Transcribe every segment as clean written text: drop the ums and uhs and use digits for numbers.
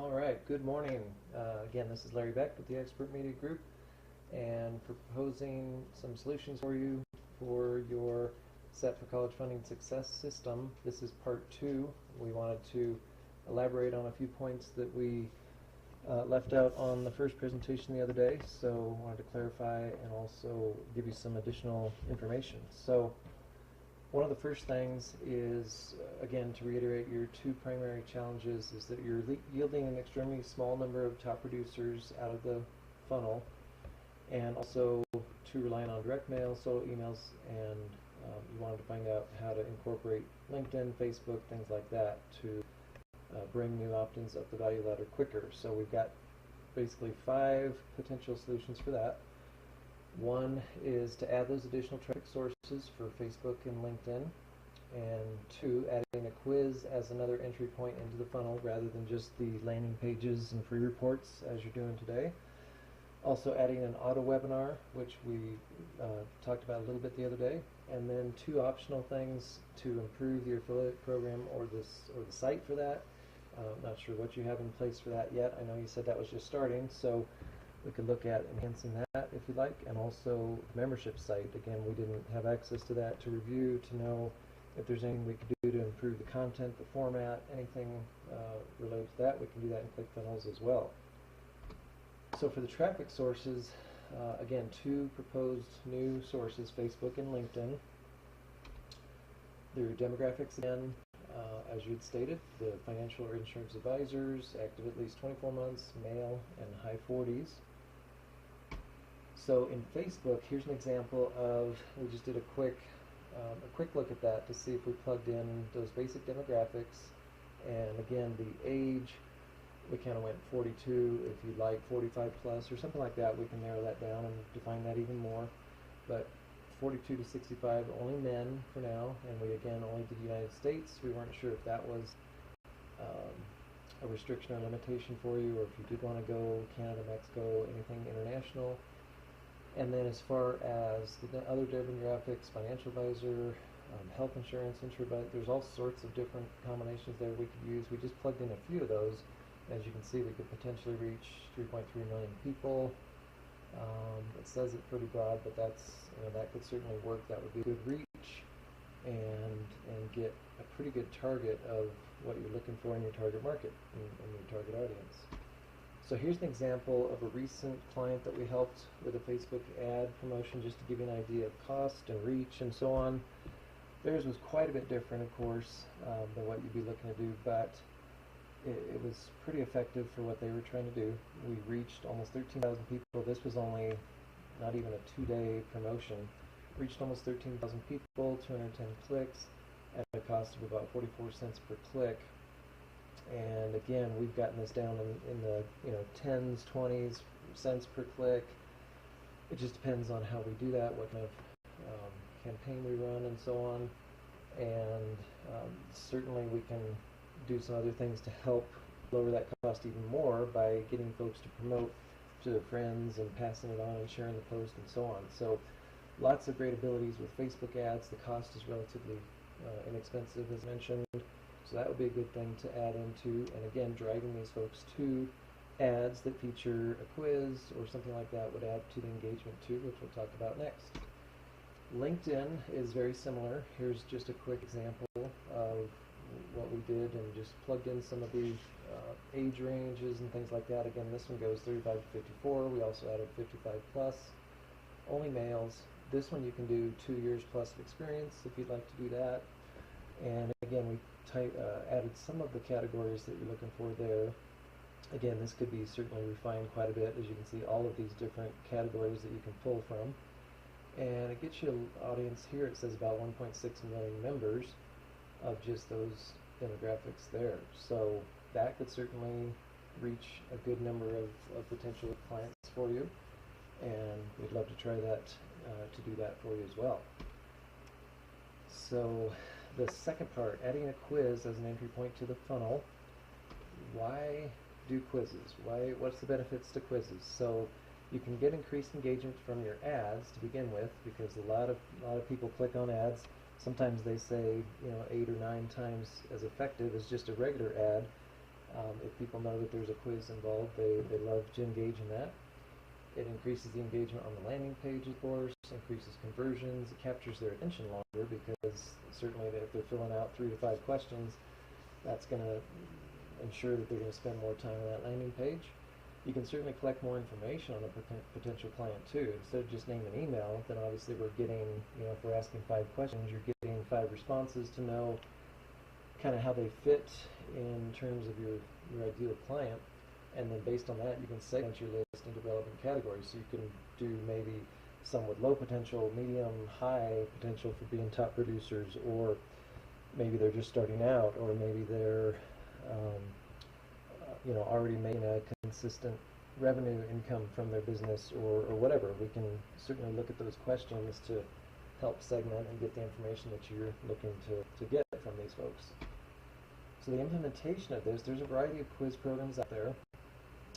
All right, good morning. Again, this is Larry Beck with the Expert Media Group and proposing some solutions for you for your Set for College Funding Success system. This is part two. We wanted to elaborate on a few points that we left out on the first presentation the other day, so I wanted to clarify and also give you some additional information. So one of the first things is, again, to reiterate your two primary challenges is that you're yielding an extremely small number of top producers out of the funnel, and also to relying on direct mail, solo emails, and you wanted to find out how to incorporate LinkedIn, Facebook, things like that to bring new opt-ins up the value ladder quicker. So we've got basically 5 potential solutions for that. One is to add those additional traffic sources for Facebook and LinkedIn, and 2, adding a quiz as another entry point into the funnel rather than just the landing pages and free reports as you're doing today. Also adding an auto webinar, which we talked about a little bit the other day, and then 2 optional things to improve your affiliate program or the site for that. Not sure what you have in place for that yet. I know you said that was just starting, so we could look at enhancing that if you'd like, and also the membership site. Again, we didn't have access to that to review to know if there's anything we could do to improve the content, the format, anything related to that. We can do that in ClickFunnels as well. So for the traffic sources, again, 2 proposed new sources, Facebook and LinkedIn. Their demographics, again, as you'd stated, the financial or insurance advisors, active at least 24 months, male, and high 40s. So in Facebook, here's an example of, we just did a quick look at that to see if we plugged in those basic demographics. And again, the age, we kind of went 42, if you'd like 45 plus or something like that. We can narrow that down and define that even more. But 42 to 65, only men for now, and we again only did the United States. We weren't sure if that was a restriction or limitation for you, or if you did want to go Canada, Mexico, anything international. And then as far as the other demographics, financial advisor, health insurance, there's all sorts of different combinations there we could use. We just plugged in a few of those. As you can see, we could potentially reach 3.3 million people. It says it pretty broad, but that's, that could certainly work. That would be a good reach and get a pretty good target of what you're looking for in your target market and your target audience. So here's an example of a recent client that we helped with a Facebook ad promotion, just to give you an idea of cost and reach and so on. Theirs was quite a bit different, of course, than what you'd be looking to do, but it was pretty effective for what they were trying to do. We reached almost 13,000 people. This was only not even a 2-day promotion. Reached almost 13,000 people, 210 clicks at a cost of about 44 cents per click. And again, we've gotten this down in the 10s, 20s cents per click. It just depends on how we do that, what kind of campaign we run, and so on. And certainly we can do some other things to help lower that cost even more by getting folks to promote to their friends and passing it on and sharing the post and so on. So lots of great abilities with Facebook ads. The cost is relatively inexpensive, as mentioned. So that would be a good thing to add into, and again, driving these folks to ads that feature a quiz or something like that would add to the engagement too, which we'll talk about next. LinkedIn is very similar. Here's just a quick example of what we did and just plugged in some of the age ranges and things like that. Again, this one goes 35 to 54. We also added 55 plus, only males. This one you can do 2 years plus of experience if you'd like to do that. And again, we added some of the categories that you're looking for there. Again, this could be certainly refined quite a bit. As you can see, all of these different categories that you can pull from. And it gets you an audience here. It says about 1.6 million members of just those demographics there. So that could certainly reach a good number of potential clients for you. And we'd love to try that, to do that for you as well. So the second part, adding a quiz as an entry point to the funnel. Why do quizzes? What's the benefits to quizzes? So you can get increased engagement from your ads to begin with, because a lot of people click on ads. Sometimes they say 8 or 9 times as effective as just a regular ad. If people know that there's a quiz involved, they love to engage in that. It increases the engagement on the landing page, of course, increases conversions, it captures their attention longer because certainly if they're filling out 3 to 5 questions, that's going to ensure that they're going to spend more time on that landing page. You can certainly collect more information on a potential client too. Instead of just name an email, then obviously we're getting, if we're asking 5 questions, you're getting 5 responses to know kind of how they fit in terms of your ideal client. And then based on that, you can segment your list into relevant categories. So you can do maybe some with low potential, medium, high potential for being top producers, or maybe they're just starting out, or maybe they're already making a consistent revenue income from their business, or whatever. We can certainly look at those questions to help segment and get the information that you're looking to get from these folks. So the implementation of this, there's a variety of quiz programs out there.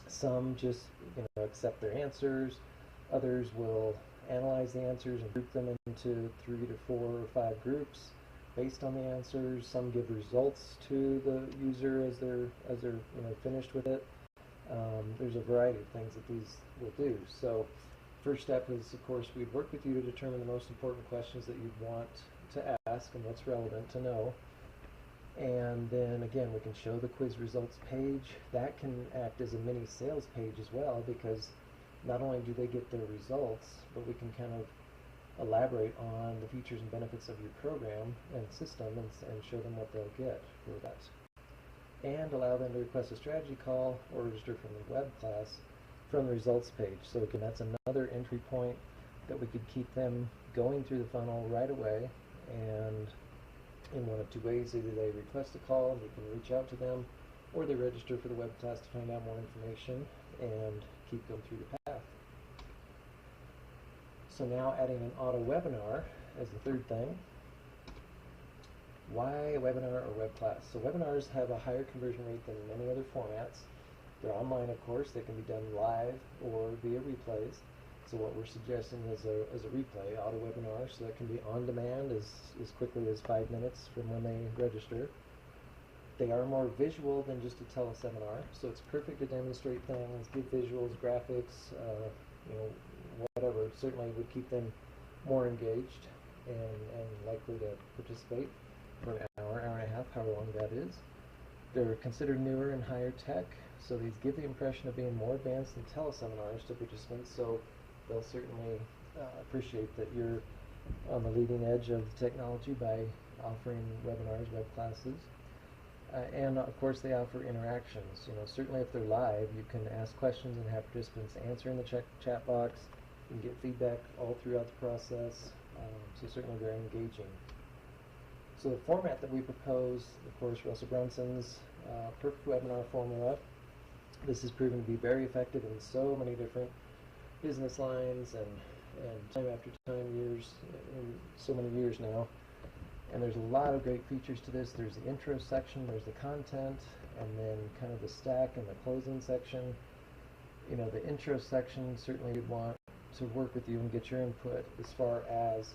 Some just accept their answers. Others will analyze the answers and group them into 3 to 4 or 5 groups based on the answers. Some give results to the user as they're finished with it. There's a variety of things that these will do. So first step is, of course, we'd work with you to determine the most important questions that you'd want to ask and what's relevant to know. And then again, we can show the quiz results page. That can act as a mini sales page as well, because not only do they get their results, but we can kind of elaborate on the features and benefits of your program and system and show them what they'll get for that. And allow them to request a strategy call or register from the web class from the results page. So again, that's another entry point that we could keep them going through the funnel right away. And in one of 2 ways, either they request a call and we can reach out to them, or they register for the web class to find out more information and keep them through the path. So now adding an auto webinar as the third thing. Why a webinar or web class? So webinars have a higher conversion rate than many other formats. They're online, of course. They can be done live or via replays. So what we're suggesting is a replay, auto webinar, so that can be on demand as quickly as 5 minutes from when they register. They are more visual than just a teleseminar, so it's perfect to demonstrate things, give visuals, graphics, whatever. Certainly would keep them more engaged and likely to participate for an hour, hour and a half, however long that is. They're considered newer and higher tech, so these give the impression of being more advanced than teleseminars to participants, so they'll certainly appreciate that you're on the leading edge of technology by offering webinars, web classes. And of course they offer interactions. Certainly if they're live, you can ask questions and have participants answer in the chat box. You can get feedback all throughout the process, so certainly very engaging. So the format that we propose, of course, Russell Brunson's perfect webinar formula. This has proven to be very effective in so many different business lines and time after time, in so many years now. And there's a lot of great features to this. There's the intro section, there's the content, and then kind of the stack and the closing section. The intro section, certainly you'd want to work with you and get your input as far as,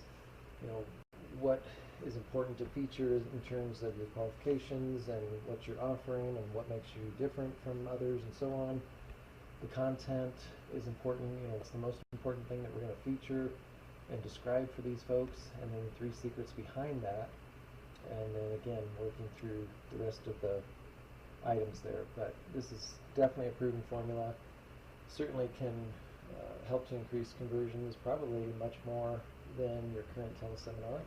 what is important to feature in terms of your qualifications and what you're offering and what makes you different from others and so on. The content is important. It's the most important thing that we're going to feature and describe for these folks, and then 3 secrets behind that, and then again working through the rest of the items there. But this is definitely a proven formula. Certainly can help to increase conversions, probably much more than your current teleseminar.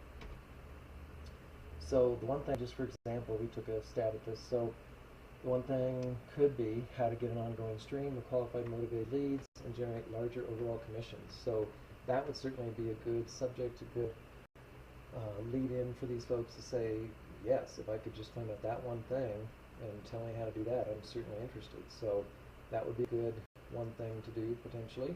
So the one thing, just for example, we took a stab at this. So the one thing could be how to get an ongoing stream of qualified motivated leads and generate larger overall commissions. So that would certainly be a good subject, a good lead in for these folks to say, yes, if I could just find out that one thing and tell me how to do that, I'm certainly interested. So that would be a good one thing to do potentially.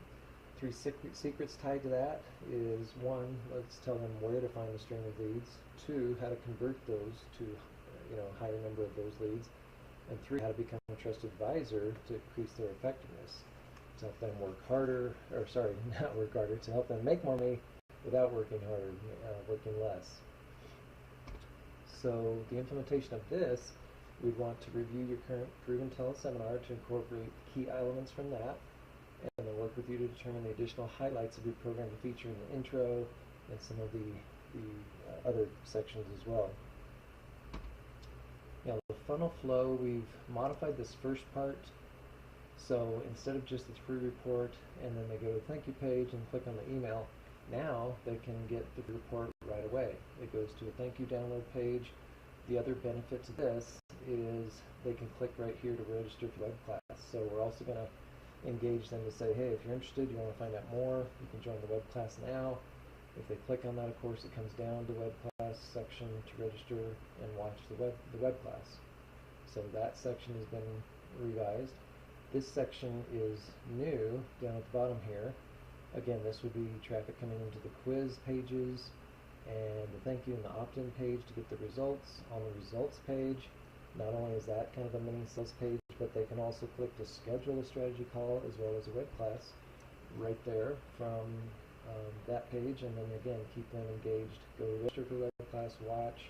3 secrets tied to that is 1, let's tell them where to find the stream of leads. 2, how to convert those to a higher number of those leads. And 3, how to become a trusted advisor to increase their effectiveness, to help them work harder, or sorry, not work harder, to help them make more money without working harder, working less. So the implementation of this we'd want to review your current Proven teleseminar to incorporate key elements from that, and then work with you to determine the additional highlights of your program to feature in the intro and some of the other sections as well. Now the funnel flow, we've modified this first part. So instead of just the 3 report and then they go to the thank you page and click on the email, now they can get the report right away. It goes to a thank you download page. The other benefit to this is they can click right here to register for web class. So we're also going to engage them to say, hey, if you're interested, you want to find out more, you can join the web class now. If they click on that, of course, it comes down to web class section to register and watch the web class. So that section has been revised. This section is new down at the bottom here. Again, this would be traffic coming into the quiz pages and the thank you and the opt-in page to get the results. On the results page, not only is that kind of a mini sales page, but they can also click to schedule a strategy call as well as a web class right there from that page, and then again keep them engaged. Go register for the web class, watch,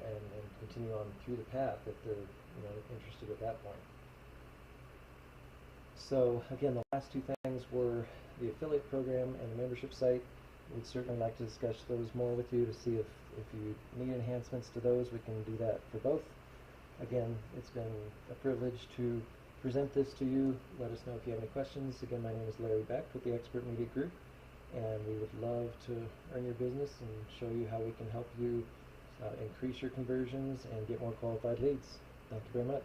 and continue on through the path if they're interested at that point. So again, the last 2 things were the affiliate program and the membership site. We'd certainly like to discuss those more with you to see if you need enhancements to those. We can do that for both. Again, it's been a privilege to present this to you. Let us know if you have any questions. Again, my name is Larry Beck with the Expert Media Group, and we would love to earn your business and show you how we can help you increase your conversions and get more qualified leads. Thank you very much.